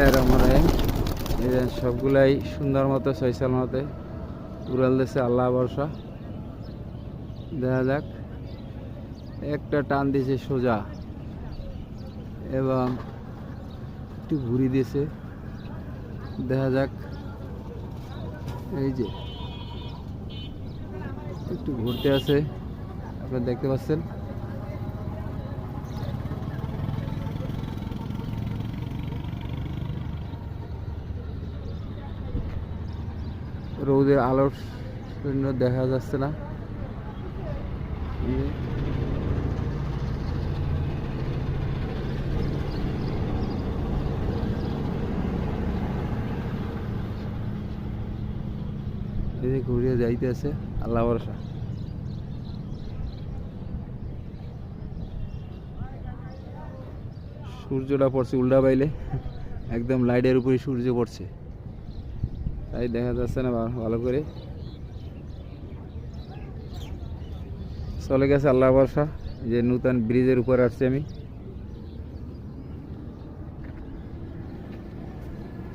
বিসমিল্লাহির রহমানির রহিম। এই যে সবগুলাই সুন্দর মতো সৈসাল মতে উড়াল দিচ্ছে, আল্লাহ ভরসা। দেখা যাক, একটা টান দিয়েছে সোজা এবং একটু ঘুরি দিয়েছে। দেখা যাক, এই যে একটু ঘুরতে আছে, আপনারা দেখতে পাচ্ছেন। রোদের আলোর জন্য দেখা যাচ্ছে না। এই যে ঘুরিয়ে যাইতে আছে, আল্লাহ ভরসা। সূর্যটা পড়ছে উল্টা বাইলে, একদম লাইটের উপরে সূর্য পড়ছে, তাই দেখা যাচ্ছে না ভালো করে। চলে গেছে আল্লাহ ভরসা। যে নূতন ব্রিজের উপরে আসছি আমি,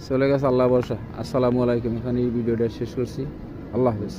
চলে গেছে আল্লাহ ভরসা। আসসালামু আলাইকুম। এখানে এই ভিডিওটা শেষ করছি। আল্লাহ হাফেজ।